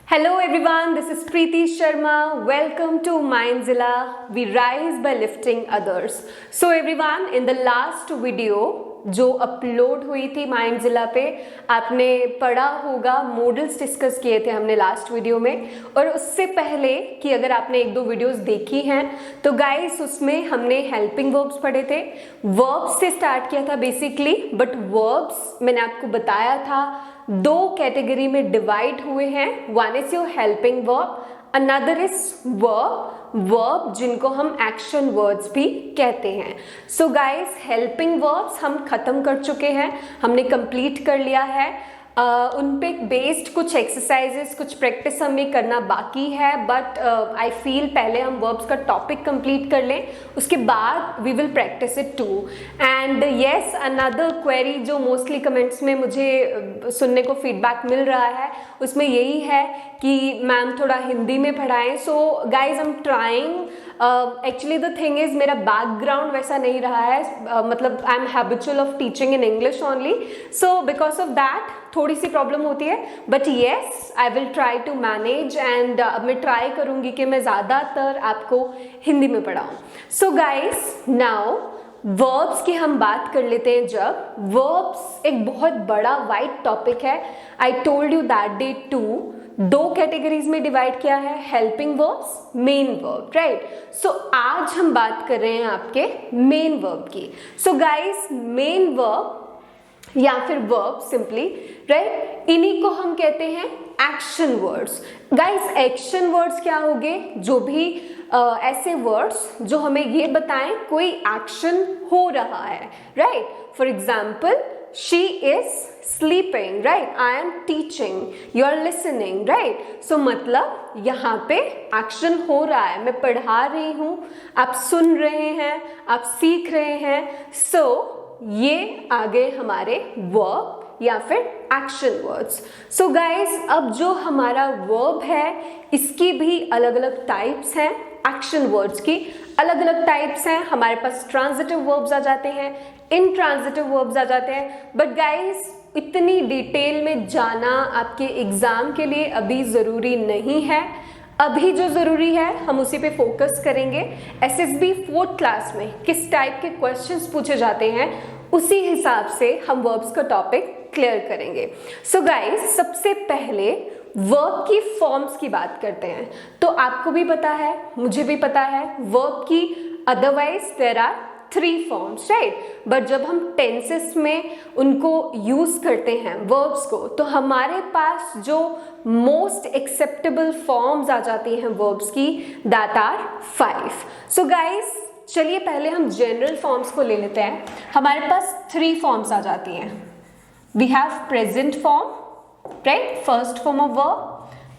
Hello everyone, this is Preeti Sharma. Welcome to Mindzilla. We rise by lifting others. So everyone, in the last video जो upload हुई थी माइंडजिला पे, आपने पढ़ा होगा, मॉडल्स डिस्कस किए थे हमने लास्ट वीडियो में। और उससे पहले कि अगर आपने एक दो वीडियोस देखी हैं तो गाइस उसमें हमने हेल्पिंग वर्ब्स पढ़े थे। वर्ब्स से स्टार्ट किया था बेसिकली, बट वर्ब्स मैंने आपको बताया था दो कैटेगरी में डिवाइड हुए हैं। One is your helping verb, another is verb जिनको हम एक्शन वर्ड्स भी कहते हैं। सो गाइस, हेल्पिंग वर्ब्स हम खत्म कर चुके हैं, हमने कंप्लीट कर लिया है। उन पे बेस्ड कुछ एक्सरसाइजेस, कुछ प्रैक्टिस हमें करना बाकी है, बट आई फील पहले हम वर्ब्स का टॉपिक कंप्लीट कर लें, उसके बाद we will practise it too. And yes, another query जो मोस्टली कमेंट्स में मुझे सुनने को फीडबैक मिल रहा है उसमें यही है कि मैम थोड़ा हिंदी में पढ़ाएं। So guys, I am trying. Actually the thing is, मेरा बैकग्राउंड वैसा नहीं रहा है, मतलब I am habitual of teaching in English only, so because of that थोड़ी सी प्रॉब्लम होती है। But yes, I will try to manage and मैं ट्राई करूंगी कि मैं ज़्यादातर आपको हिंदी में पढ़ाऊँ। सो गाइज, नाउ वर्ब्स की हम बात कर लेते हैं। जब वर्ब्स एक बहुत बड़ा वाइड टॉपिक है, I told you that day too, दो कैटेगरीज में डिवाइड किया है, helping verbs, main verb, right. So आज हम बात कर रहे हैं आपके मेन वर्ब की। सो गाइज, मेन वर्ब या फिर वर्ब सिंपली, राइट, इन्हीं को हम कहते हैं action words. Guys, action words क्या होंगे? जो भी ऐसे वर्ड्स जो हमें ये बताएं कोई एक्शन हो रहा है, right. For example, she is sleeping, right? I am teaching, you are listening, right? So मतलब यहाँ पे एक्शन हो रहा है, मैं पढ़ा रही हूँ, आप सुन रहे हैं, आप सीख रहे हैं। So ये आगे हमारे वर्ब या फिर एक्शन वर्ड्स। सो गाइज, अब जो हमारा वर्ब है इसकी भी अलग अलग टाइप्स हैं, एक्शन वर्ड्स की अलग अलग टाइप्स हैं। हमारे पास ट्रांजिटिव वर्ब्स आ जाते हैं, इनट्रांजिटिव वर्ब्स आ जाते हैं। बट गाइज, इतनी डिटेल में जाना आपके एग्जाम के लिए अभी ज़रूरी नहीं है। अभी जो ज़रूरी है हम उसी पे फोकस करेंगे। एसएसबी 4th क्लास में किस टाइप के क्वेश्चंस पूछे जाते हैं उसी हिसाब से हम वर्ब्स का टॉपिक क्लियर करेंगे। सो गाइज, सबसे पहले वर्ब की फॉर्म्स की बात करते हैं। तो आपको भी पता है, मुझे भी पता है, वर्ब की otherwise there are 3 forms, right. But जब हम टेंसेस में उनको यूज करते हैं वर्ब्स को, तो हमारे पास जो मोस्ट एक्सेप्टेबल फॉर्म्स आ जाती हैं वर्ब्स की, दैट आर 5। सो गाइज, चलिए पहले हम जनरल फॉर्म्स को ले लेते हैं। हमारे पास 3 फॉर्म्स आ जाती हैं। We have present form, right, first form of verb,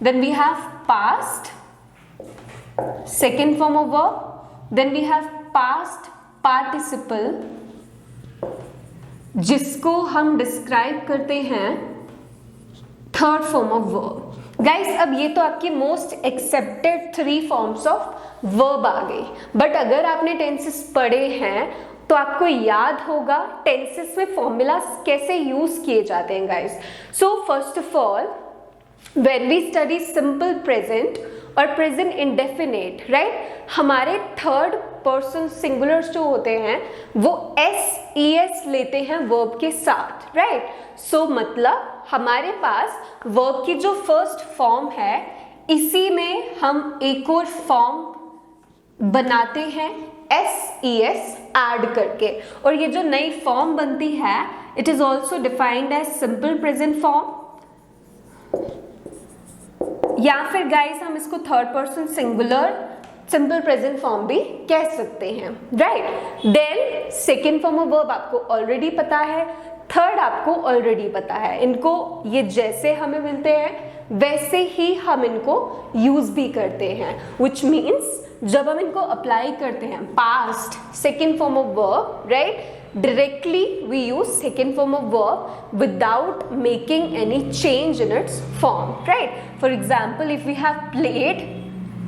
then we have past, second form of verb, then we have past participle जिसको हम डिस्क्राइब करते हैं third form of verb. Guys, अब ये तो आपकी most accepted 3 forms of verb आ गई। बट अगर आपने टेंसेस पढ़े हैं तो आपको याद होगा टेंसेस में फॉर्मूलाज कैसे यूज किए जाते हैं guys. So first of all, when we study simple present और प्रेजेंट इंडेफिनिट, राइट, हमारे थर्ड पर्सन सिंगुलर्स जो होते हैं वो SES लेते हैं वर्ब के साथ, राइट। सो मतलब हमारे पास वर्ब की जो फर्स्ट फॉर्म है इसी में हम एक और फॉर्म बनाते हैं SES ऐड करके, और ये जो नई फॉर्म बनती है it is also defined as simple present form, या फिर गाइस हम इसको third person singular simple present form भी कह सकते हैं, right. Then second form of verb आपको ऑलरेडी पता है, थर्ड आपको ऑलरेडी पता है। इनको ये जैसे हमें मिलते हैं वैसे ही हम इनको यूज भी करते हैं, विच मीन्स जब हम इनको अप्लाई करते हैं past second form of verb, right, directly we use second form of verb without making any change in its form, right. For example, if we have played,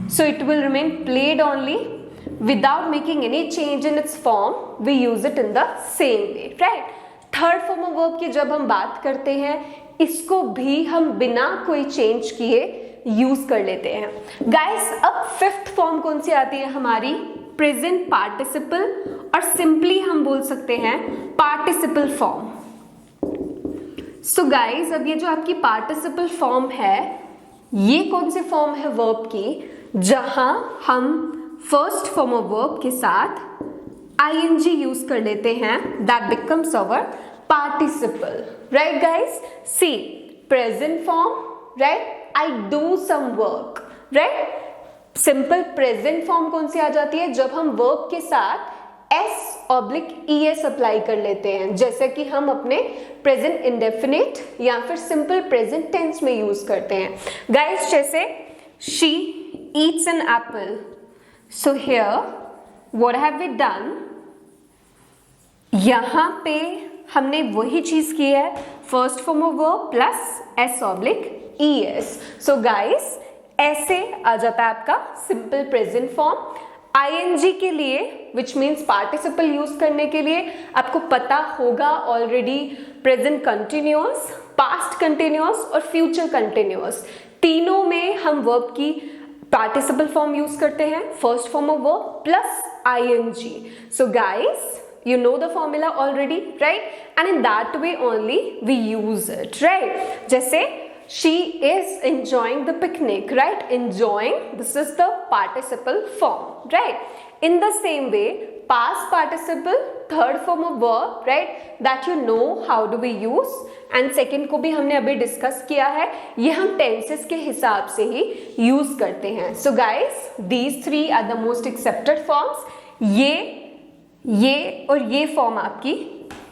so it will remain played only without making any change in its form. We use it in the same way, right. Third form of verb की जब हम बात करते हैं इसको भी हम बिना कोई चेंज किए यूज कर लेते हैं। गाइस अब फिफ्थ फॉर्म कौन सी आती है हमारी, प्रेजेंट पार्टिसिपल, और सिंपली हम बोल सकते हैं पार्टिसिपल फॉर्म। सो गाइस अब ये जो आपकी पार्टिसिपल फॉर्म है, ये कौन सी फॉर्म है वर्ब की, जहां हम फर्स्ट फॉर्म ऑफ वर्ब के साथ ing यूज कर लेते हैं, that becomes our participle, right guys. See present form, right, I do some work, right. Simple present form कौन सी आ जाती है, जब हम वर्ब के साथ s/es अप्लाई कर लेते हैं, जैसे कि हम अपने प्रेजेंट इंडेफिनिट या फिर सिंपल प्रेजेंट टेंस में यूज करते हैं। गाइस जैसे she eats an apple, so here what have we done, यहां पे हमने वही चीज की है, first form of verb plus s/es। So guys ऐसे आ जाता है आपका सिंपल प्रेजेंट फॉर्म। ing के लिए विच मीन्स पार्टिसिपल यूज करने के लिए आपको पता होगा already, present continuous, past continuous और फ्यूचर कंटिन्यूअस, तीनों में हम वर्ब की पार्टिसिपल फॉर्म यूज करते हैं, first form of verb plus ing। So guys you know the formula already, right? And in that way only we use it, right? जैसे she is enjoying the picnic, right? Enjoying, this is the participle form, right? In the same way past participle, third form of verb, right? That you know how do we use, and second को भी हमने अभी discuss किया है, ये हम tenses के हिसाब से ही यूज करते हैं। So guys these three are the most accepted forms। ये और ये फॉर्म आपकी,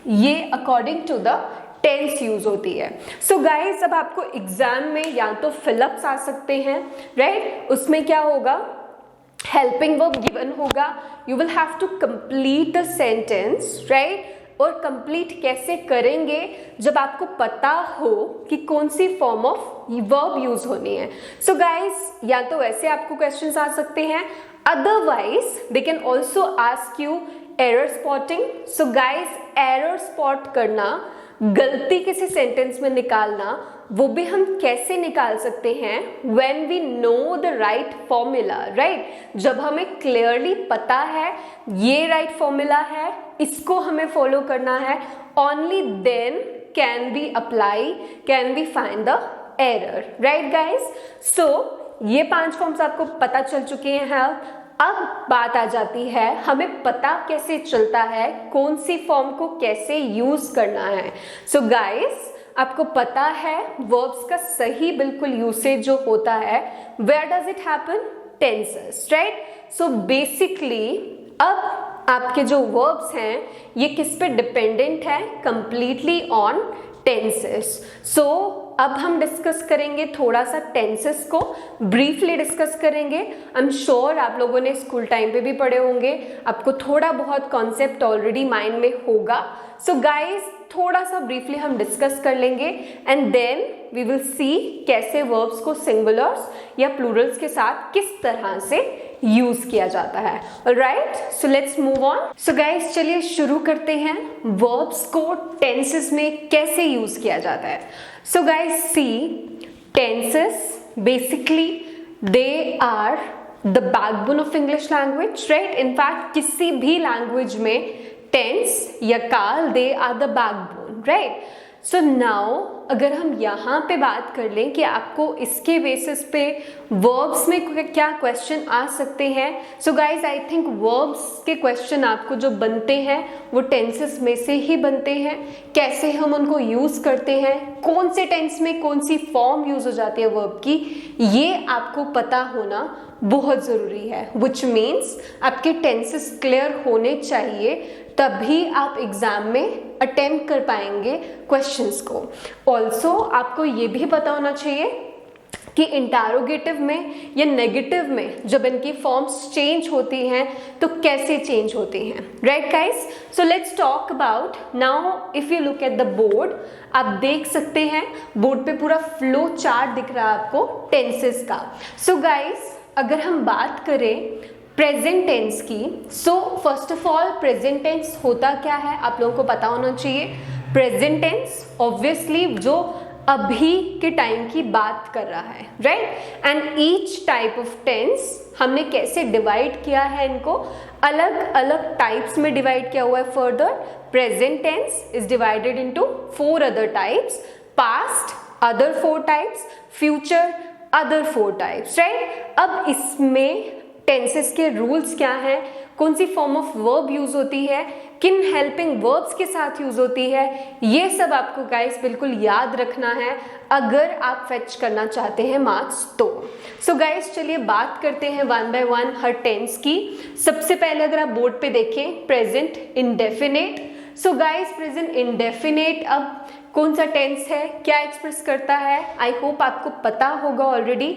ये according to the tense use होती है। सो गाइस अब आपको एग्जाम में या तो फिलअप्स आ सकते हैं, राइट, उसमें क्या होगा, हेल्पिंग वर्ब गिवन होगा, you will have to complete the sentence, right. और कंप्लीट कैसे करेंगे, जब आपको पता हो कि कौन सी फॉर्म ऑफ वर्ब यूज होनी है। सो गाइस या तो ऐसे आपको क्वेश्चंस आ सकते हैं, otherwise they can also ask you error spotting. So guys error spot करना, गलती किसी सेंटेंस में निकालना, वो भी हम कैसे निकाल सकते हैं, when we know the right formula, right. जब हमें क्लियरली पता है ये राइट फॉर्मूला है, इसको हमें फॉलो करना है, only then can we apply, can we find the error, right guys. So ये 5 फॉर्म्स आपको पता चल चुके हैं। अब बात आ जाती है हमें पता कैसे चलता है कौन सी फॉर्म को कैसे यूज करना है। सो गाइस आपको पता है वर्ब्स का सही बिल्कुल यूसेज जो होता है, where does it happen, tenses, right. So basically अब आपके जो वर्ब्स हैं ये किस पे डिपेंडेंट है, कंप्लीटली ऑन टेंसेस। सो अब हम डिस्कस करेंगे थोड़ा सा टेंसेस को, ब्रीफली डिस्कस करेंगे। आई एम श्योर आप लोगों ने स्कूल टाइम पे भी पढ़े होंगे, आपको थोड़ा बहुत कॉन्सेप्ट ऑलरेडी माइंड में होगा। सो गाइस थोड़ा सा ब्रीफली हम डिस्कस कर लेंगे and then we will see कैसे वर्ब्स को सिंगुलर्स या प्लूरल्स के साथ किस तरह से यूज किया जाता है। Alright, so let's move on. So guys चलिए शुरू करते हैं वर्ब्स को टेंसेस में कैसे यूज किया जाता है। So guys see, tenses basically they are the backbone of English language, right. In fact किसी भी लैंग्वेज में टेंस या काल they are the backbone, right. So now अगर हम यहाँ पे बात कर लें कि आपको इसके बेसिस पे वर्ब्स में क्या क्वेश्चन आ सकते हैं। सो गाइज आई थिंक वर्ब्स के क्वेश्चन आपको जो बनते हैं वो टेंसेस में से ही बनते हैं, कैसे हम उनको यूज करते हैं, कौन से टेंस में कौन सी फॉर्म यूज हो जाती है वर्ब की, ये आपको पता होना बहुत ज़रूरी है। विच मीन्स आपके टेंसेस क्लियर होने चाहिए, तभी आप एग्जाम में अटेम्प्ट कर पाएंगे क्वेश्चंस को। ऑल्सो आपको ये भी पता होना चाहिए कि इंटरोगेटिव में या नेगेटिव में जब इनकी फॉर्म्स चेंज होती हैं तो कैसे चेंज होती हैं, right guys. So let's talk about now. If you look at the board, आप देख सकते हैं बोर्ड पे पूरा फ्लो चार्ट दिख रहा है आपको टेंसेस का। सो गाइस अगर हम बात करें प्रेजेंट टेंस की, so first of all present tense होता क्या है आप लोगों को पता होना चाहिए। प्रेजेंट टेंस ऑब्वियसली जो अभी के टाइम की बात कर रहा है, right. And each type of tense हमने कैसे डिवाइड किया है, इनको अलग अलग टाइप्स में डिवाइड किया हुआ है। Further present tense is divided into 4 other types, past other 4 types, future other 4 types, right. अब इसमें टेंसेस के रूल्स क्या हैं, कौन सी फॉर्म ऑफ वर्ब यूज होती है, किन हेल्पिंग वर्ब्स के साथ यूज होती है, ये सब आपको गाइस बिल्कुल याद रखना है अगर आप फेच करना चाहते हैं मार्क्स तो। सो गाइस चलिए बात करते हैं वन बाय वन हर टेंस की। सबसे पहले अगर आप बोर्ड पे देखें present indefinite. So guys present indefinite अब कौन सा टेंस है, क्या एक्सप्रेस करता है, आई होप आपको पता होगा already.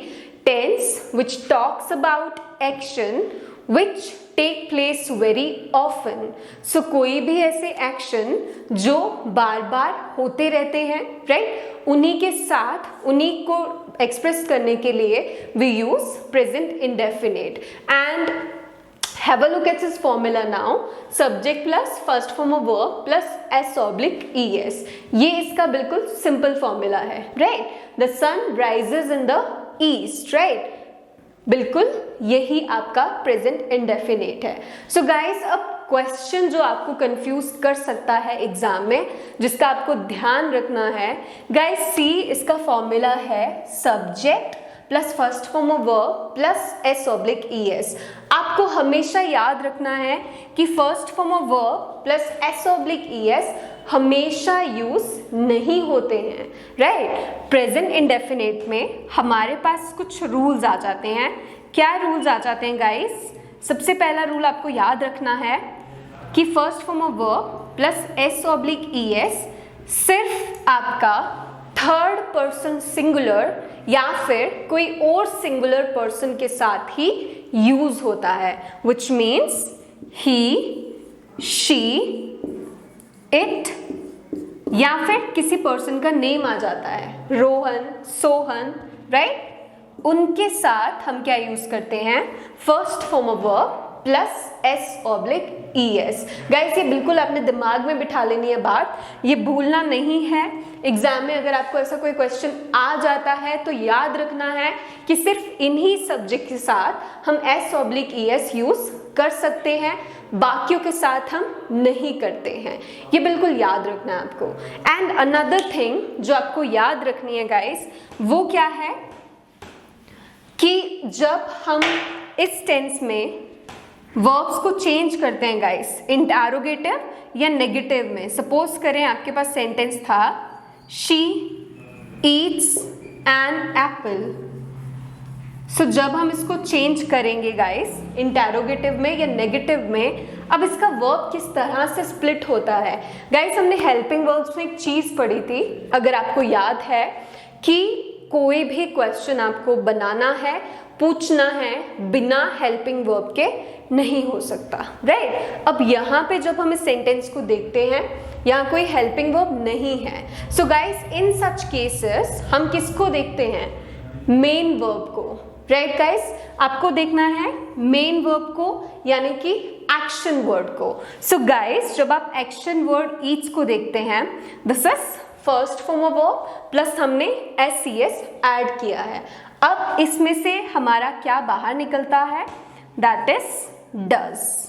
Tense which talks about action which take place very often। so कोई भी ऐसे एक्शन जो बार बार होते रहते हैं, राइट, उन्हीं के साथ उन्हीं को एक्सप्रेस करने के लिए we use present indefinite। and have a look at this formula now, subject plus first form of verb plus s/es। ये इसका बिल्कुल सिंपल फॉर्मूला है, right. the sun rises in the east, right, बिल्कुल यही आपका प्रेजेंट इंडेफिनेट है। So guys अब question जो आपको कंफ्यूज कर सकता है एग्जाम में, जिसका आपको ध्यान रखना है गाइस, सी इसका फॉर्मूला है subject plus first form of verb plus s/es। आपको हमेशा याद रखना है कि first form of verb plus s/es हमेशा यूज नहीं होते हैं, राइट। प्रेजेंट इंडेफिनेट में हमारे पास कुछ रूल्स आ जाते हैं। क्या रूल्स आ जाते हैं गाइस? सबसे पहला रूल आपको याद रखना है कि first form of verb plus s/es सिर्फ आपका थर्ड पर्सन सिंगुलर या फिर कोई और सिंगुलर पर्सन के साथ ही यूज होता है, which means he, she, it या फिर किसी पर्सन का नेम आ जाता है, रोहन, सोहन, राइट, उनके साथ हम क्या यूज करते हैं, first form of verb plus s/es। Guys ये बिल्कुल आपने दिमाग में बिठा लेनी है बात, ये भूलना नहीं है। एग्जाम में अगर आपको ऐसा कोई क्वेश्चन आ जाता है तो याद रखना है कि सिर्फ इन्हीं सब्जेक्ट के साथ हम s/es यूज कर सकते हैं, बाकियों के साथ हम नहीं करते हैं। ये बिल्कुल याद रखना है आपको। एंड अनदर थिंग जो आपको याद रखनी है गाइस, वो क्या है कि जब हम इस टेंस में वर्ब्स को चेंज करते हैं गाइस, इंटरोगेटिव या नेगेटिव में, सपोज करें आपके पास सेंटेंस था शी ईट्स एन एप्पल। सो जब हम इसको चेंज करेंगे गाइस इंटरोगेटिव में या नेगेटिव में, अब इसका वर्ब किस तरह से स्प्लिट होता है गाइस, हमने हेल्पिंग वर्ब्स में एक चीज पढ़ी थी, अगर आपको याद है, कि कोई भी क्वेश्चन आपको बनाना है, पूछना है, बिना हेल्पिंग वर्ब के नहीं हो सकता, राइट। अब यहाँ पे जब हम इस सेंटेंस को देखते हैं, यहाँ कोई हेल्पिंग वर्ब नहीं है। So guys in such cases हम किसको देखते हैं, मेन वर्ब को, राइट गाइस, आपको देखना है मेन वर्ब को, यानी कि एक्शन वर्ड को। सो गाइस जब आप एक्शन वर्ड ईच को देखते हैं, this is first form of verb plus हमने s/es ऐड किया है। अब इसमें से हमारा क्या बाहर निकलता है, दैट इज डज।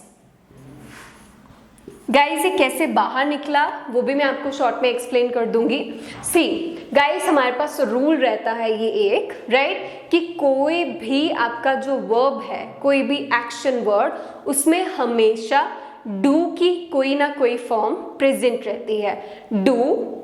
गाइस ये कैसे बाहर निकला वो भी मैं आपको शॉर्ट में एक्सप्लेन कर दूंगी। सी गाइस हमारे पास रूल रहता है ये एक, राइट, कि कोई भी आपका जो वर्ब है, कोई भी एक्शन वर्ड, उसमें हमेशा डू की कोई ना कोई फॉर्म प्रेजेंट रहती है। डू,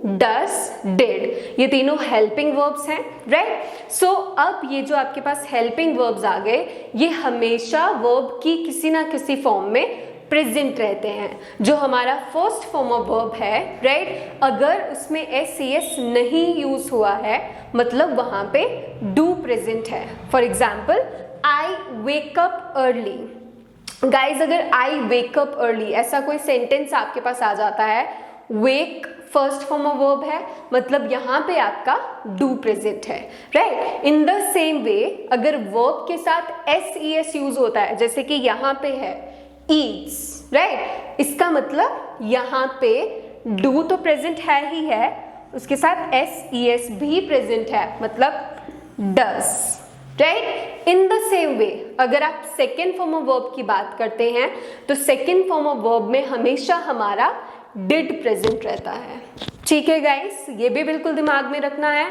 डस, डिड, ये तीनों हेल्पिंग वर्ब्स हैं, राइट। सो अब ये जो आपके पास हेल्पिंग वर्ब्स आ गए, ये हमेशा वर्ब की किसी ना किसी फॉर्म में प्रेजेंट रहते हैं। जो हमारा फर्स्ट फॉर्म ऑफ वर्ब है, राइट, अगर उसमें s/es नहीं यूज हुआ है, मतलब वहां पे डू प्रेजेंट है। For example I wake up early. Guys अगर आई वेक अप अर्ली ऐसा कोई सेंटेंस आपके पास आ जाता है, वेक फर्स्ट फॉर्म ऑफ वर्ब है, मतलब यहाँ पे आपका डू प्रेजेंट है, right. In the same way अगर वर्ब के साथ s/es यूज होता है, जैसे कि यहाँ पे है eats, राइट, इसका मतलब यहाँ पे डू तो प्रेजेंट है ही है, उसके साथ SES भी प्रेजेंट है, मतलब does, right. In the same way अगर आप सेकेंड फॉर्म ऑफ वर्ब की बात करते हैं तो सेकेंड फॉर्म ऑफ वर्ब में हमेशा हमारा डिड प्रेजेंट रहता है, ठीक है गाइस, ये भी बिल्कुल दिमाग में रखना है।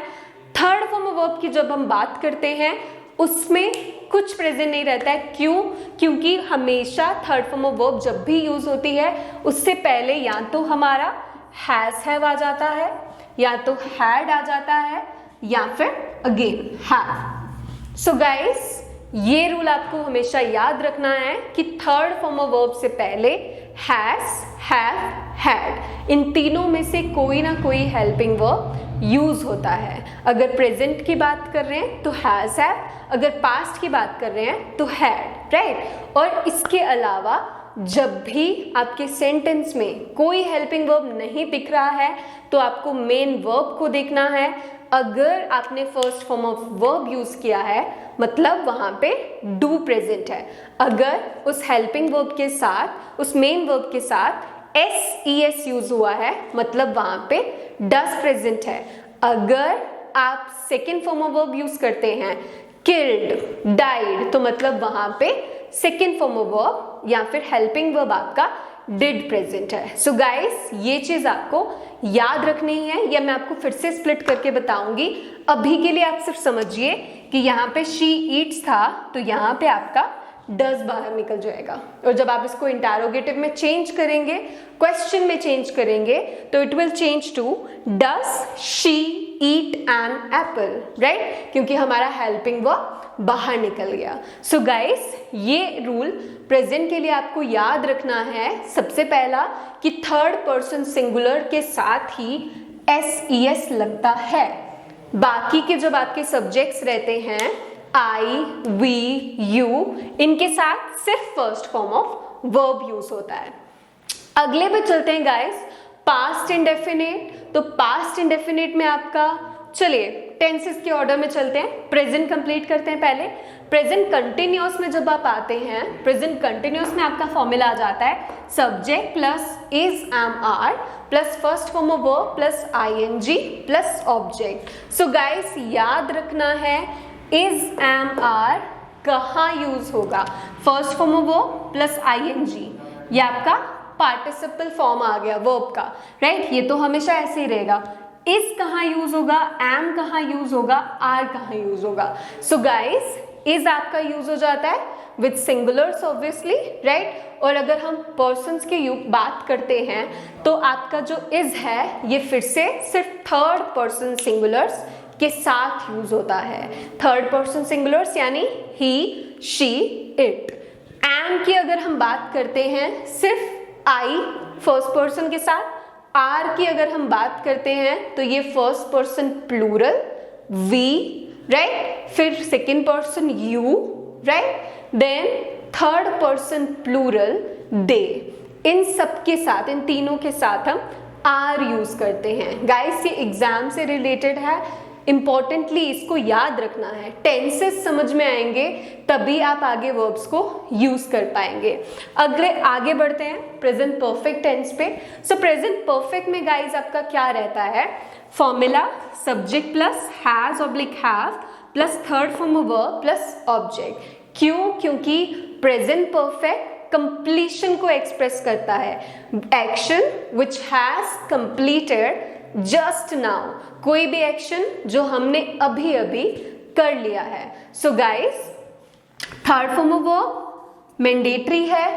थर्ड फॉर्म ऑफ वर्ब की जब हम बात करते हैं उसमें कुछ प्रेजेंट नहीं रहता है, क्यों? क्योंकि हमेशा थर्ड फॉर्म ऑफ वर्ब जब भी यूज होती है उससे पहले या तो हमारा हैज हैव आ जाता है, या तो हैड आ जाता है, या फिर अगेन हैव। सो गाइस ये रूल आपको हमेशा याद रखना है कि थर्ड फॉर्म ऑफ वर्ब से पहले हैज, हैव, हैड, इन तीनों में से कोई ना कोई हेल्पिंग वर्ब यूज होता है। अगर प्रेजेंट की बात कर रहे हैं तो हैज हैव, अगर पास्ट की बात कर रहे हैं तो हैड, राइट। और इसके अलावा जब भी आपके सेंटेंस में कोई हेल्पिंग वर्ब नहीं दिख रहा है तो आपको मेन वर्ब को देखना है। अगर आपने first form of verb use किया है मतलब वहां पे डू प्रेजेंट है। अगर उस हेल्पिंग वर्ब के साथ, उस मेन वर्ब के साथ SES यूज हुआ है मतलब वहां पे डज प्रेजेंट है। अगर आप second form of verb use करते हैं किल्ड, डाइड, तो मतलब वहां पे सेकेंड फॉर्म ऑफ वर्ब या फिर हेल्पिंग वर्ब आपका डिड प्रेजेंट है। सो गाइस ये चीज आपको याद रखनी है, या मैं आपको फिर से स्प्लिट करके बताऊंगी। अभी के लिए आप सिर्फ समझिए कि यहाँ पे शी ईट्स था तो यहाँ पे आपका डज बाहर निकल जाएगा, और जब आप इसको इंटरोगेटिव में चेंज करेंगे, क्वेश्चन में चेंज करेंगे तो it will change to does she eat an apple, right, क्योंकि हमारा हेल्पिंग वर्ब बाहर निकल गया। सो गाइस ये रूल प्रेजेंट के लिए आपको याद रखना है। सबसे पहला कि थर्ड पर्सन सिंगुलर के साथ ही SES लगता है। बाकी के जब आपके सब्जेक्ट्स रहते हैं आई, वी, यू, इनके साथ सिर्फ first form of verb use होता है। अगले पे चलते हैं गाइस, पास्ट इंडेफिनिट। तो पास्ट इंडेफिनिट में आपका, चलिए टेंसेस के ऑर्डर में चलते हैं, प्रेजेंट कंप्लीट करते हैं पहले। प्रेजेंट कंटिन्यूअस में जब आप आते हैं, प्रेजेंट कंटिन्यूअस में आपका फॉर्मूला आ जाता है subject plus is, am, are plus first form of verb plus ING plus object. So guys याद रखना है इज, एम, आर कहाँ यूज होगा? First form of verb plus ING, ये आपका पार्टिसिपल फॉर्म आ गया वर्ब का, राइट। ये तो हमेशा ऐसे ही रहेगा। इज कहाँ यूज होगा, एम कहाँ यूज होगा, आर कहाँ यूज होगा? सो गाइस इज आपका यूज हो जाता है विद सिंगुलर्स ऑब्वियसली, राइट। और अगर हम पर्सन्स की बात करते हैं तो आपका जो इज है ये फिर से सिर्फ थर्ड पर्सन सिंगुलर्स के साथ यूज होता है। थर्ड पर्सन सिंगुलर्स यानी ही, शी, इट। एम की अगर हम बात करते हैं सिर्फ आई फर्स्ट पर्सन के साथ। आर की अगर हम बात करते हैं तो ये first person plural, we, right, फिर second person you, right, then third person plural they. इन सब के साथ, इन तीनों के साथ हम आर यूज करते हैं। गाइस ये एग्जाम से रिलेटेड है, इंपॉर्टेंटली इसको याद रखना है। टेंसेस समझ में आएंगे तभी आप आगे वर्ब्स को यूज कर पाएंगे। अगले आगे बढ़ते हैं प्रेजेंट परफेक्ट टेंस पे। सो प्रेजेंट परफेक्ट में गाइज आपका क्या रहता है? Formula subject plus has oblique have plus third form of verb plus object. क्यों? क्योंकि प्रेजेंट परफेक्ट कंप्लीशन को एक्सप्रेस करता है। Action which has completed just now, कोई भी एक्शन जो हमने अभी अभी कर लिया है। So guys third form of verb mandatory है।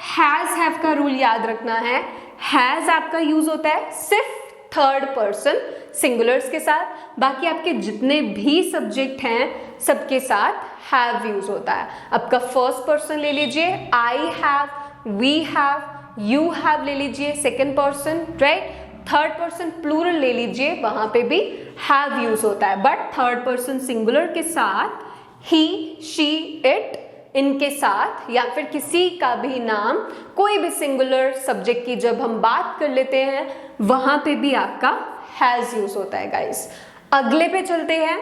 हैज हैव का रूल याद रखना है। हैज आपका यूज होता है सिर्फ थर्ड पर्सन सिंगुलर्स के साथ, बाकी आपके जितने भी सब्जेक्ट हैं सबके साथ हैव यूज होता है। आपका फर्स्ट पर्सन ले लीजिए, I have, we have, you have ले लीजिए second person, right. Third person plural ले लीजिए, वहां पे भी हैव यूज होता है। बट थर्ड पर्सन सिंगुलर के साथ ही, शी, इट, इनके साथ या फिर किसी का भी नाम, कोई भी सिंगुलर सब्जेक्ट की जब हम बात कर लेते हैं वहां पे भी आपका हैज यूज होता है गाइस। अगले पे चलते हैं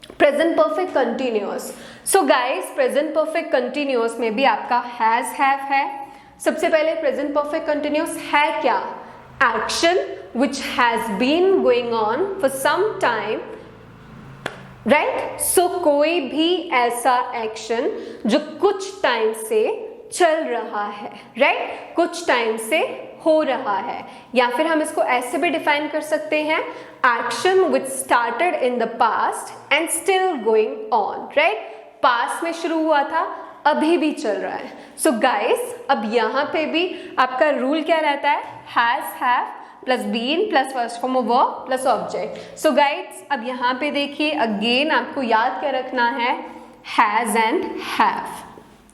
प्रेजेंट परफेक्ट कंटिन्यूअस। सो गाइस प्रेजेंट परफेक्ट कंटिन्यूअस में भी आपका हैज हैव है। सबसे पहले प्रेजेंट परफेक्ट कंटिन्यूअस है क्या? Action which has been going on for some time, right. So कोई भी ऐसा एक्शन जो कुछ टाइम से चल रहा है, राइट, कुछ टाइम से हो रहा है. या फिर हम इसको ऐसे भी डिफाइन कर सकते हैं, action which started in the past and still going on, right. Past में शुरू हुआ था, अभी भी चल रहा है. सो गाइस, अब यहाँ पे भी आपका रूल क्या रहता है, has, have plus been plus first form of verb plus object. So guys, अब यहाँ पे देखिए, अगेन आपको याद क्या रखना है, has and have,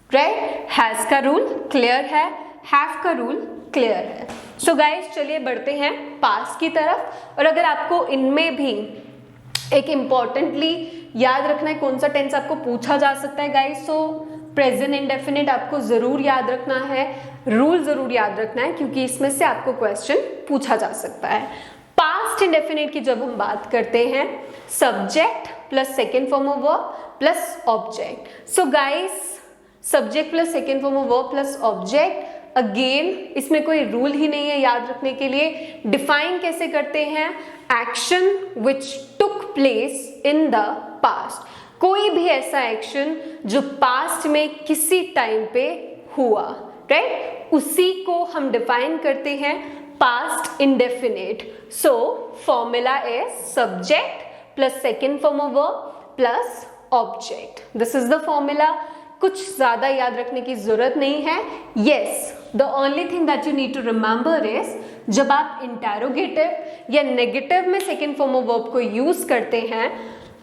right. Has का रूल क्लियर है, हैव का रूल क्लियर है. सो गाइस, चलिए बढ़ते हैं पास्ट की तरफ. और अगर आपको इनमें भी एक इम्पॉर्टेंटली याद रखना है कौन सा टेंस आपको पूछा जा सकता है गाइस, सो प्रेजेंट इंडेफिनिट आपको जरूर याद रखना है, रूल जरूर याद रखना है, क्योंकि इसमें से आपको क्वेश्चन पूछा जा सकता है. पास्ट इंडेफिनिट की जब हम बात करते हैं, subject plus second form of verb plus object. So guys, subject plus second form of verb plus object, again इसमें कोई रूल ही नहीं है याद रखने के लिए. डिफाइन कैसे करते हैं, action which took place in the past. कोई भी ऐसा एक्शन जो पास्ट में किसी टाइम पे हुआ, राइट, उसी को हम डिफाइन करते हैं past indefinite. So formula is subject plus second form of verb plus object. This is the formula. कुछ ज्यादा याद रखने की जरूरत नहीं है. Yes, the only thing that you need to remember is, जब आप इंटेरोगेटिव या नेगेटिव में सेकेंड फॉर्म ऑफ वर्ब को यूज करते हैं,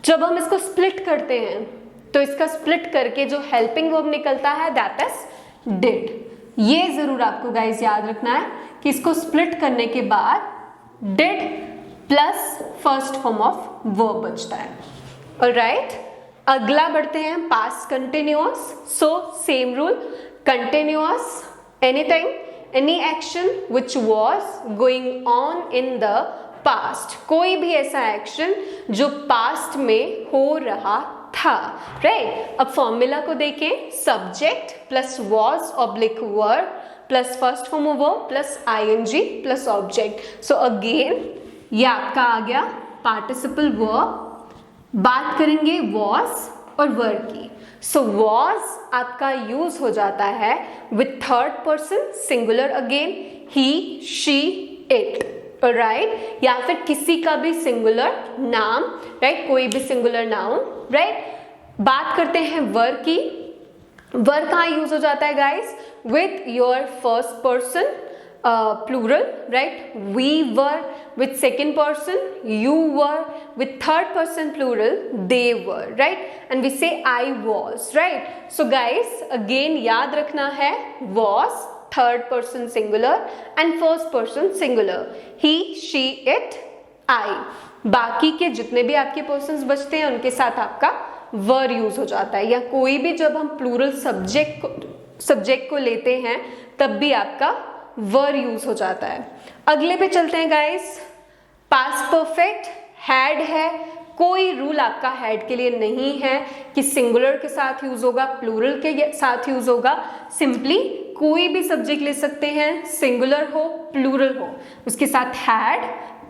जब हम इसको स्प्लिट करते हैं, तो इसका स्प्लिट करके जो हेल्पिंग वर्ब निकलता है दैट इज डिड. ये जरूर आपको गाइस याद रखना है कि इसको स्प्लिट करने के बाद did plus first form of verb बचता है. ऑलराइट, अगला बढ़ते हैं past continuous. So same rule, continuous, anything, any action which was going on in the past. कोई भी ऐसा एक्शन जो पास्ट में हो रहा था, राइट. अब फॉर्मूला को देखें, subject plus was oblique verb plus first form of verb plus ING plus object. So again ये आपका आ गया पार्टिसिपल वर्ब. बात करेंगे वॉज और वर की. सो वॉज आपका यूज हो जाता है with third person singular, again he, she, it, right, या फिर किसी का भी सिंगुलर नाम, राइट, कोई भी सिंगुलर नाउन, राइट. बात करते हैं वर की. वर कहाँ यूज हो जाता है guys, with your first person plural, right. We were with second person, you were with third person plural, they were, right, and we say I was, right. So guys, again याद रखना है, was third person singular and first person singular, he, she, it, I. बाकी के जितने भी आपके persons बचते हैं उनके साथ आपका वर यूज हो जाता है, या कोई भी जब हम प्लूरल सब्जेक्ट को लेते हैं तब भी आपका वर यूज हो जाता है. अगले पे चलते हैं गाइस. पास्ट परफेक्ट हैड है, कोई रूल आपका हैड के लिए नहीं है कि सिंगुलर के साथ यूज होगा, प्लूरल के साथ यूज होगा. सिंपली कोई भी सब्जेक्ट ले सकते हैं, सिंगुलर हो प्लूरल हो, उसके साथ had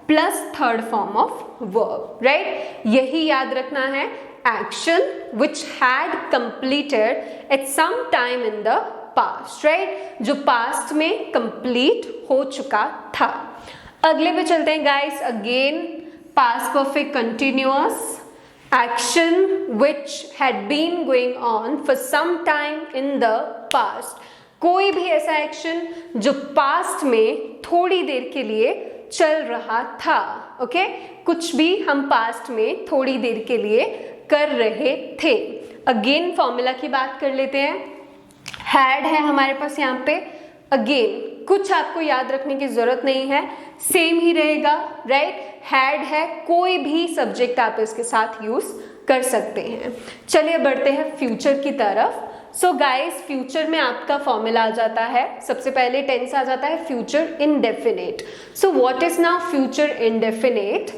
plus third form of verb, right. यही याद रखना है, action which had completed at some time in the past, right, जो पास्ट में कंप्लीट हो चुका था. अगले पे चलते हैं guys. Again past perfect continuous, action which had been going on for some time in the past. कोई भी ऐसा एक्शन जो पास्ट में थोड़ी देर के लिए चल रहा था, ओके, कुछ भी हम पास्ट में थोड़ी देर के लिए कर रहे थे. अगेन फॉर्मूला की बात कर लेते हैं. हैड है हमारे पास यहाँ पे. अगेन कुछ आपको याद रखने की जरूरत नहीं है, सेम ही रहेगा, राइट. हैड है, कोई भी सब्जेक्ट आप इसके साथ यूज कर सकते हैं. चलिए बढ़ते हैं फ्यूचर की तरफ. सो गाइस, फ्यूचर में आपका फॉर्मूला आ जाता है, सबसे पहले टेंस आ जाता है future indefinite. So what is now future indefinite?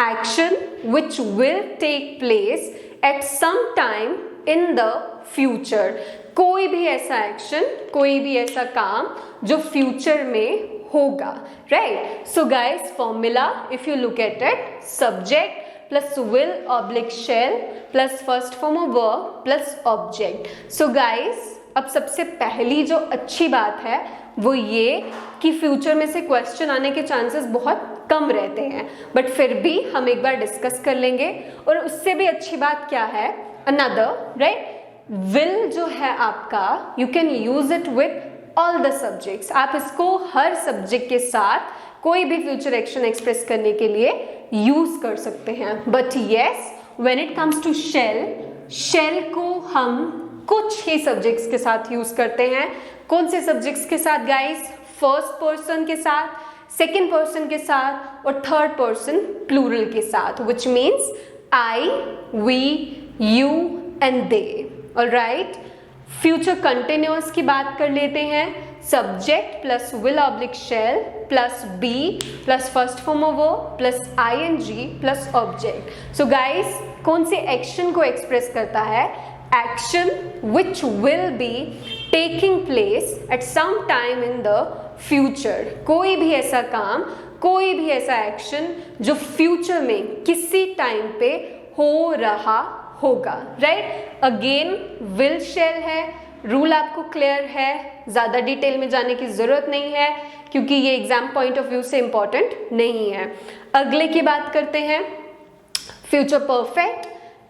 Action which will take place at some time in the future. कोई भी ऐसा एक्शन, कोई भी ऐसा काम जो फ्यूचर में होगा, right? So guys, formula if you look at it, subject plus will oblique shall plus first form of verb plus object. So guys, अब सबसे पहली जो अच्छी बात है वो ये कि फ्यूचर में से क्वेश्चन आने के चांसेस बहुत कम रहते हैं, बट फिर भी हम एक बार डिस्कस कर लेंगे। और उससे भी अच्छी बात क्या है, अनदर, राइट, विल जो है आपका, you can use it with all the subjects. आप इसको हर सब्जेक्ट के साथ कोई भी फ्यूचर एक्शन एक्सप्रेस करने के लिए यूज कर सकते हैं। But yes, when it comes to shall, shall को हम कुछ ही सब्जेक्ट्स के साथ यूज करते हैं। कौन से सब्जेक्ट्स के साथ गाइस? फर्स्ट पर्सन के साथ, सेकेंड पर्सन के साथ और थर्ड पर्सन प्लूरल के साथ, which means I, we, you and they. Alright, future continuous की बात कर लेते हैं। Subject plus will oblique shall plus be plus first form of verb plus ING plus object. So guys, कौन से action को एक्सप्रेस करता है? Action which will be taking place at some time in the future। कोई भी ऐसा काम, कोई भी ऐसा एक्शन जो फ्यूचर में किसी टाइम पे हो रहा होगा, राइट? अगेन विल शैल है, रूल आपको क्लियर है, ज़्यादा डिटेल में जाने की ज़रूरत नहीं है क्योंकि ये एग्जाम पॉइंट ऑफ व्यू से इम्पॉर्टेंट नहीं है। अगले की बात करते हैं, future perfect,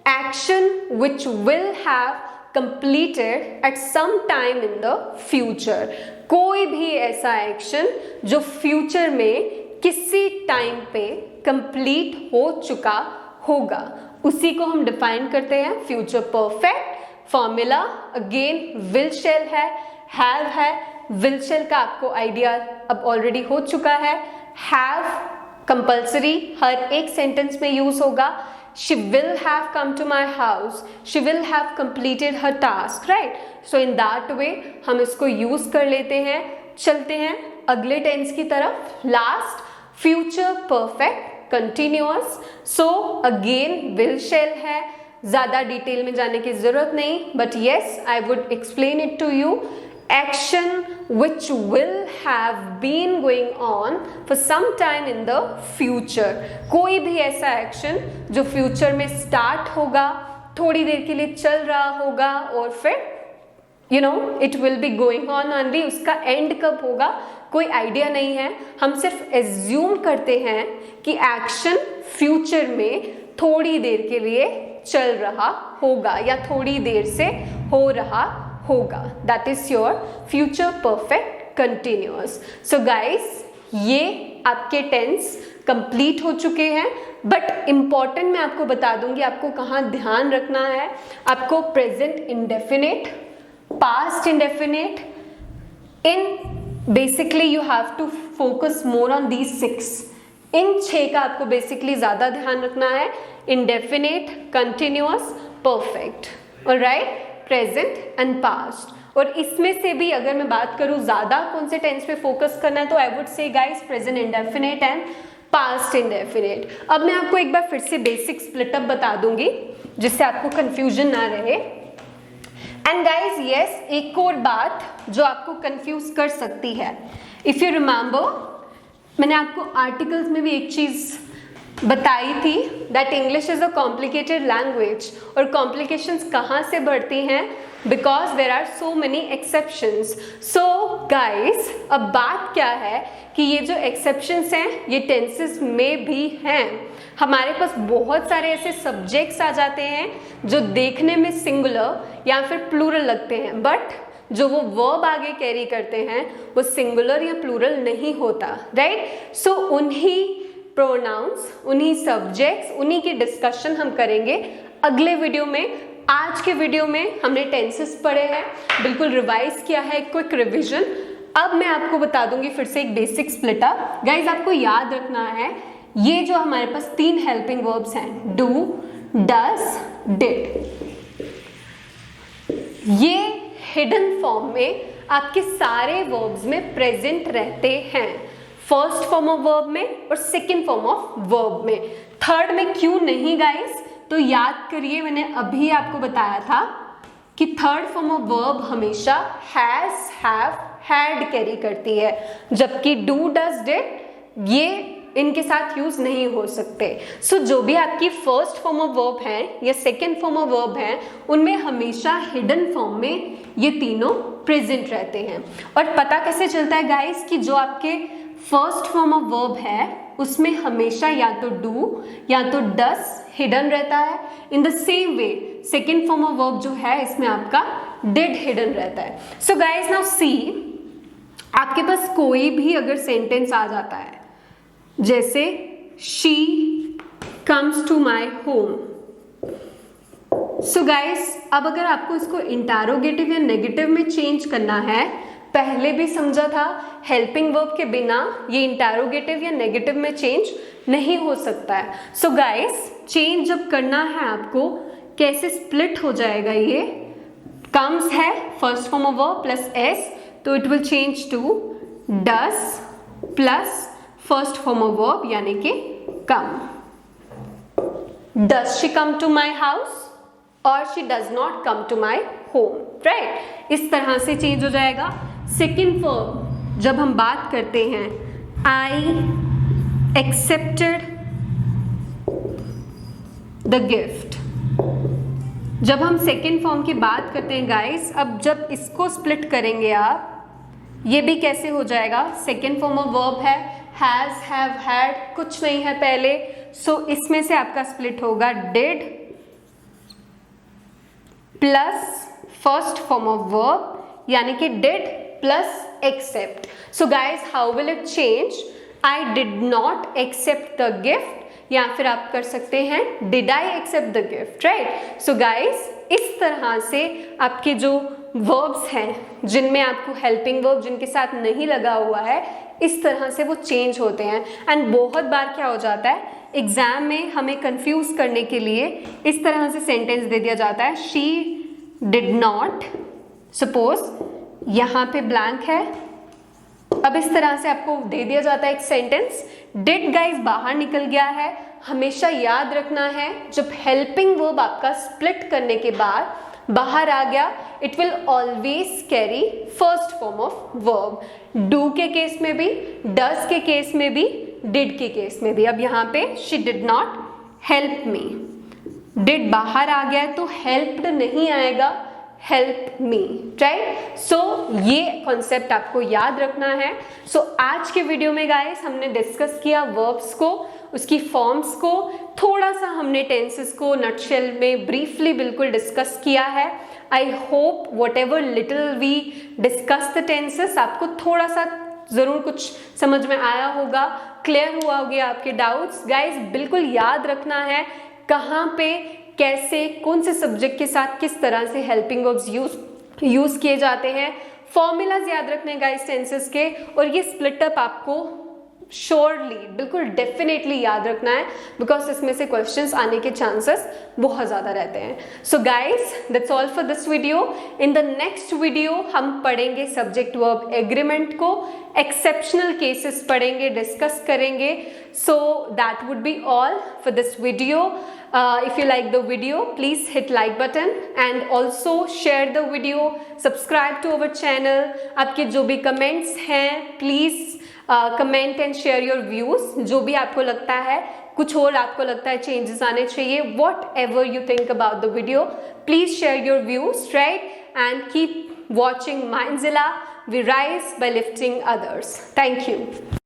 action which will have completed at some time in the future। कोई भी ऐसा एक्शन जो फ्यूचर में किसी टाइम पे कंप्लीट हो चुका होगा, उसी को हम डिफाइन करते हैं future perfect. Formula again will shall है, हैव है। विल शैल का आपको आइडिया अब ऑलरेडी हो चुका है। हैव कंपल्सरी हर एक सेंटेंस में यूज होगा। She will have come to my house, she will have completed her task, right? So in that way हम इसको यूज कर लेते हैं। चलते हैं अगले टेंस की तरफ। Last, future perfect continuous. So again will shall है, ज़्यादा डिटेल में जाने की जरूरत नहीं, but yes I would explain it to you. Action which will have been going on for some time in the future। कोई भी ऐसा एक्शन जो फ्यूचर में स्टार्ट होगा, थोड़ी देर के लिए चल रहा होगा और फिर it will be going on only. उसका एंड कब होगा कोई आइडिया नहीं है। हम सिर्फ एज्यूम करते हैं कि एक्शन फ्यूचर में थोड़ी देर के लिए चल रहा होगा या थोड़ी देर से हो रहा होगा। That is your future perfect continuous. So guys, ये आपके टेंस कंप्लीट हो चुके हैं, बट इंपॉर्टेंट मैं आपको बता दूंगी आपको कहाँ ध्यान रखना है। आपको present indefinite, past indefinite, in basically you have to focus more on these 6। इन 6 का आपको बेसिकली ज्यादा ध्यान रखना है। Indefinite, continuous, perfect, alright, present and past. और इसमें से भी अगर मैं बात करूं ज्यादा कौन से टेंस पे फोकस करना है, तो I would say guys present indefinite and past indefinite. अब मैं आपको एक बार फिर से बेसिक स्प्लिटअप बता दूंगी जिससे आपको कंफ्यूजन ना रहे। एंड गाइस यस, एक और बात जो आपको कंफ्यूज कर सकती है, इफ यू रिमेंबर, मैंने आपको आर्टिकल्स में भी एक चीज बताई थी that English is a complicated language. और कॉम्प्लिकेशंस कहाँ से बढ़ती हैं? Because there are so many exceptions. So guys, अब बात क्या है कि ये जो एक्सेप्शंस हैं ये टेंसेस में भी हैं। हमारे पास बहुत सारे ऐसे सब्जेक्ट्स आ जाते हैं जो देखने में सिंगुलर या फिर प्लूरल लगते हैं, बट जो वो वर्ब आगे कैरी करते हैं वो सिंगुलर या प्लूरल नहीं होता, राइट? सो उन्हीं प्रोनाउंस, उन्हीं सब्जेक्ट्स, उन्हीं की डिस्कशन हम करेंगे अगले वीडियो में। आज के वीडियो में हमने टेंसेस पढ़े हैं, बिल्कुल रिवाइज किया है, क्विक रिवीजन। अब मैं आपको बता दूंगी फिर से एक बेसिक स्प्लिटअप। गाइज आपको याद रखना है, ये जो हमारे पास 3 हेल्पिंग वर्ब्स हैं, डू, डज, डिड, ये हिडन फॉर्म में आपके सारे वर्ब्स में प्रेजेंट रहते हैं। फर्स्ट फॉर्म ऑफ वर्ब में और सेकेंड फॉर्म ऑफ वर्ब में। थर्ड में क्यों नहीं गाइस? तो याद करिए, मैंने अभी आपको बताया था कि थर्ड फॉर्म ऑफ वर्ब हमेशा हैज, हैव, हैड कैरी करती है, जबकि डू डज डिड ये इनके साथ यूज नहीं हो सकते। सो जो भी आपकी फर्स्ट फॉर्म ऑफ वर्ब है या सेकेंड फॉर्म ऑफ वर्ब है उनमें हमेशा हिडन फॉर्म में ये तीनों प्रेजेंट रहते हैं। और पता कैसे चलता है गाइस कि जो आपके फर्स्ट फॉर्म ऑफ वर्ब है उसमें हमेशा या तो डू या तो डस हिडन रहता है। In the same way second form of verb जो है इसमें आपका डिड हिडन रहता है। सो गाइस नाउ सी, आपके पास कोई भी अगर सेंटेंस आ जाता है जैसे she comes to my home, so guys अब अगर आपको इसको इंटरोगेटिव या नेगेटिव में चेंज करना है, पहले भी समझा था हेल्पिंग वर्ब के बिना ये इंटरोगेटिव या नेगेटिव में चेंज नहीं हो सकता है। सो गाइस चेंज जब करना है आपको, कैसे स्प्लिट हो जाएगा, ये कम्स है first form of verb plus S, तो it will change to does plus first form of verb यानी कि come. Does she come to my house और she does not come to my home, right, इस तरह से change हो जाएगा। Second verb जब हम बात करते हैं, आई एक्सेप्टेड द गिफ्ट, जब हम सेकेंड फॉर्म की बात करते हैं गाइस, अब जब इसको स्प्लिट करेंगे आप, ये भी कैसे हो जाएगा, सेकेंड फॉर्म ऑफ वर्ब है, हैज हैव हैड कुछ नहीं है पहले, सो इसमें से आपका स्प्लिट होगा did plus first form of verb यानी कि did plus accept. So guys how will it change, I did not accept the gift, या फिर आप कर सकते हैं did I accept the gift, right. So guys इस तरह से आपके जो वर्ब्स हैं जिनमें आपको हेल्पिंग वर्ब जिनके साथ नहीं लगा हुआ है, इस तरह से वो चेंज होते हैं। एंड बहुत बार क्या हो जाता है, एग्जाम में हमें कंफ्यूज करने के लिए इस तरह से सेंटेंस दे दिया जाता है, शी डिड नॉट, सपोज यहाँ पे ब्लैंक है, अब इस तरह से आपको दे दिया जाता है एक सेंटेंस, डिड गाइस बाहर निकल गया है। हमेशा याद रखना है जब हेल्पिंग वर्ब आपका स्प्लिट करने के बाद बाहर आ गया, it will always carry first form of verb, do के केस में भी, डज के केस में भी, डिड के केस में भी। अब यहाँ पे she did not help me, did बाहर आ गया है तो हेल्प्ड नहीं आएगा, हेल्प मी, राइट। सो ये कॉन्सेप्ट आपको याद रखना है। सो आज के वीडियो में गाइस हमने डिस्कस किया वर्ब्स को, उसकी फॉर्म्स को, थोड़ा सा हमने टेंसेस को नटशेल में ब्रीफली बिल्कुल डिस्कस किया है। I hope whatever little we discuss the tenses आपको थोड़ा सा ज़रूर कुछ समझ में आया होगा, क्लियर हुआ होगा आपके डाउट्स। गाइस बिल्कुल याद रखना है कहाँ पे कैसे कौन से सब्जेक्ट के साथ किस तरह से हेल्पिंग वर्ब्स यूज किए जाते हैं, फॉर्मूलाज याद रखने गाइस टेंसेस के, और ये स्प्लिट अप आपको श्योरली बिल्कुल डेफिनेटली याद रखना है बिकॉज इसमें से क्वेश्चंस आने के चांसेस बहुत ज़्यादा रहते हैं। So guys that's all for this video. In the next video हम पढ़ेंगे सब्जेक्ट वर्ब एग्रीमेंट को, एक्सेप्शनल केसेस पढ़ेंगे, डिस्कस करेंगे। So that would be all for this video. If you like the video, please hit like button and also share the video, subscribe to our channel। आपके जो भी comments हैं please comment and share your views। जो भी आपको लगता है कुछ और आपको लगता है changes आने चाहिए, whatever you think about the video, please share your views, right? And keep watching Mindzilla, we rise by lifting others। Thank you।